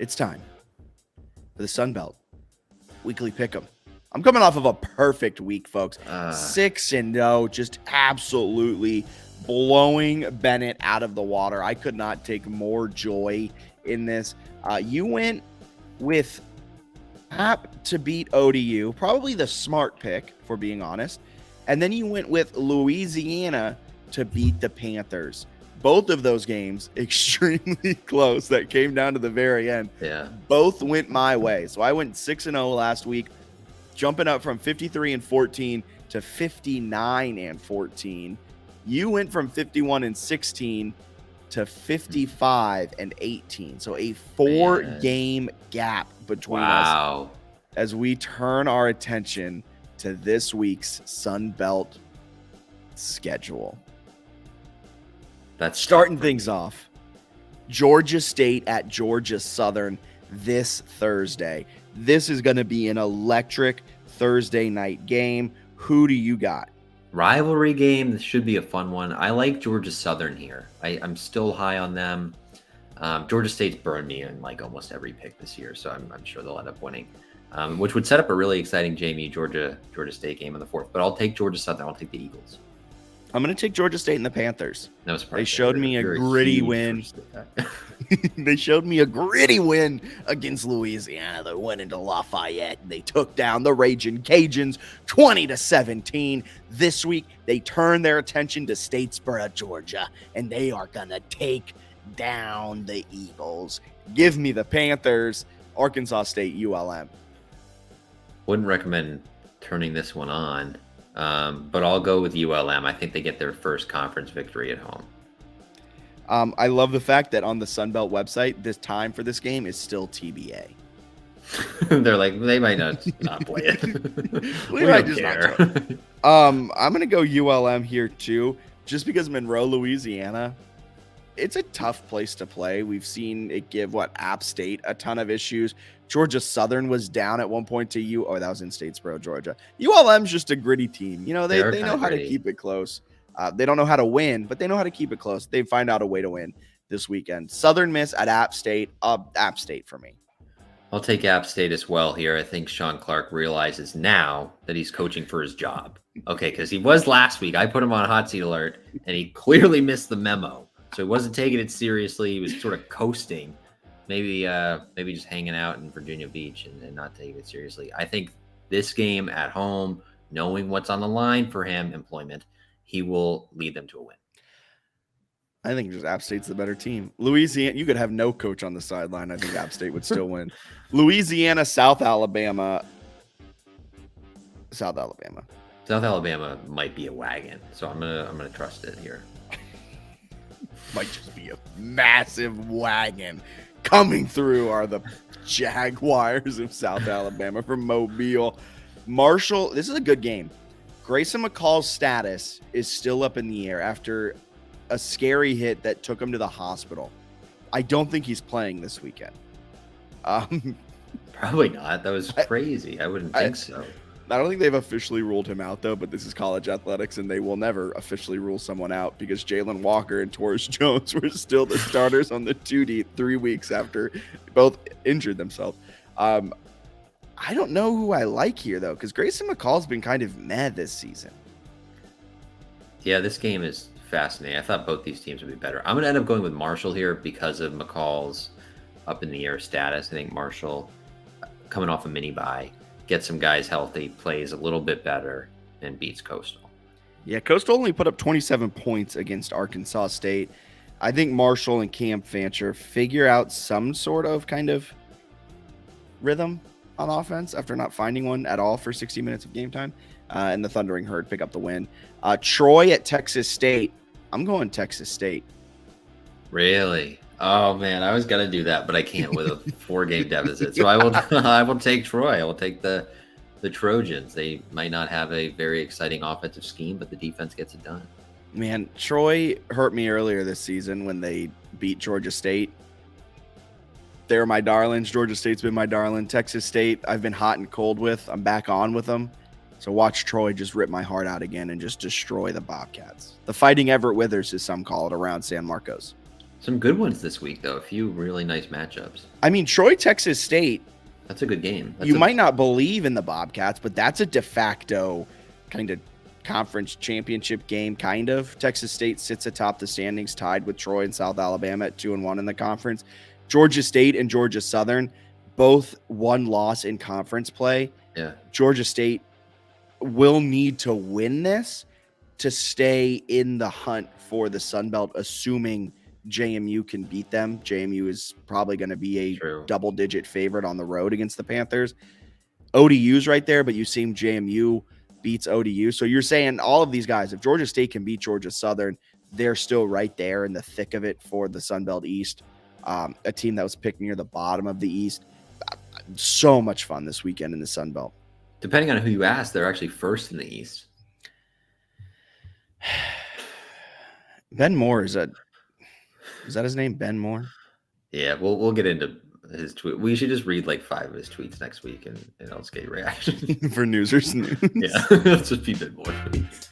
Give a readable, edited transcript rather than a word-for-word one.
It's time for the Sun Belt Weekly Pick'em. I'm coming off of a perfect week, folks. 6-0, just absolutely blowing Bennett out of the water. I could not take more joy in this. You went with App to beat ODU, probably the smart pick, for being honest. And then you went with Louisiana to beat the Panthers. Both of those games extremely close. That came down to the very end. Yeah. Both went my way. So I went 6-0 last week, jumping up from 53-14 to 59-14. You went from 51-16 to 55-18. So a 4-game gap between us as we turn our attention to this week's Sun Belt schedule. That's starting things off. Georgia State at Georgia Southern this Thursday. This is going to be an electric Thursday night game. Who do you got? Rivalry game. This should be a fun one. I like Georgia Southern here. I'm still high on them. Georgia State's burned me in like almost every pick this year, so I'm sure they'll end up winning, which would set up a really exciting Georgia State game in the fourth. But I'll take Georgia Southern. I'll take the Eagles. I'm going to take Georgia State and the Panthers. No surprise. They showed me a gritty win. They showed me a gritty win against Louisiana. They went into Lafayette. They took down the Raging Cajuns 20-17. This week, they turn their attention to Statesboro, Georgia, and they are going to take down the Eagles. Give me the Panthers. Arkansas State, ULM. Wouldn't recommend turning this one on. But I'll go with ULM. I think they get their first conference victory at home. I love the fact that on the Sunbelt website, this time for this game is still TBA. They're like, they might not play it. we might just care. I'm going to go ULM here too, just because Monroe, Louisiana, it's a tough place to play. We've seen it give App State a ton of issues. Georgia Southern was down at one point to that was in Statesboro, Georgia. ULM's just a gritty team. You know, they know how to keep it close. They don't know how to win, but they know how to keep it close. They find out a way to win this weekend. Southern Miss at App State. App State for me. I'll take App State as well here. I think Sean Clark realizes now that he's coaching for his job. Okay, because he was last week. I put him on hot seat alert, and he clearly missed the memo. So he wasn't taking it seriously. He was sort of coasting. Maybe just hanging out in Virginia Beach and not taking it seriously. I think this game at home, knowing what's on the line for him, employment, he will lead them to a win. I think just App State's the better team. Louisiana, you could have no coach on the sideline. I think App State would still win. Louisiana, South Alabama. South Alabama might be a wagon, so I'm gonna trust it here. Might just be a massive wagon. Coming through are the Jaguars of South Alabama from Mobile. Marshall, this is a good game. Grayson McCall's status is still up in the air after a scary hit that took him to the hospital. I don't think he's playing this weekend. Probably not. That was crazy. I wouldn't think so. I don't think they've officially ruled him out, though, but this is college athletics, and they will never officially rule someone out because Jalen Walker and Torres Jones were still the starters on the 2D 3 weeks after both injured themselves. I don't know who I like here, though, because Grayson McCall's been kind of meh this season. Yeah, this game is fascinating. I thought both these teams would be better. I'm going to end up going with Marshall here because of McCall's up-in-the-air status. I think Marshall, coming off a mini-bye, gets some guys healthy, plays a little bit better, and beats Coastal. Yeah, Coastal only put up 27 points against Arkansas State. I think Marshall and Cam Fancher figure out some sort of kind of rhythm on offense after not finding one at all for 60 minutes of game time. And the Thundering Herd pick up the win. Troy at Texas State. I'm going Texas State. Really? Oh man, I was gonna do that, but I can't with a 4-game deficit. So I will take Troy. I will take the Trojans. They might not have a very exciting offensive scheme, but the defense gets it done. Man, Troy hurt me earlier this season when they beat Georgia State. They're my darlings. Georgia State's been my darling. Texas State, I've been hot and cold with. I'm back on with them. So watch Troy just rip my heart out again and just destroy the Bobcats. The Fighting Everett Withers, as some call it, around San Marcos. Some good ones this week, though. A few really nice matchups. I mean, Troy, Texas State. That's a good game. You might not believe in the Bobcats, but that's a de facto kind of conference championship game, kind of. Texas State sits atop the standings, tied with Troy and South Alabama at 2-1 in the conference. Georgia State and Georgia Southern, both one loss in conference play. Yeah. Georgia State will need to win this to stay in the hunt for the Sun Belt, assuming JMU can beat them. JMU is probably going to be a double-digit favorite on the road against the Panthers. ODU's right there, but you seem JMU beats ODU. So you're saying all of these guys, if Georgia State can beat Georgia Southern, they're still right there in the thick of it for the Sun Belt East. A team that was picked near the bottom of the East. So much fun this weekend in the Sun Belt. Depending on who you ask, they're actually first in the East. Ben Moore, is that his name? Ben Moore? Yeah, we'll get into his tweet. We should just read like 5 of his tweets next week and I'll just get your reaction. For Newsers News. Yeah, let's just be Ben Moore tweets.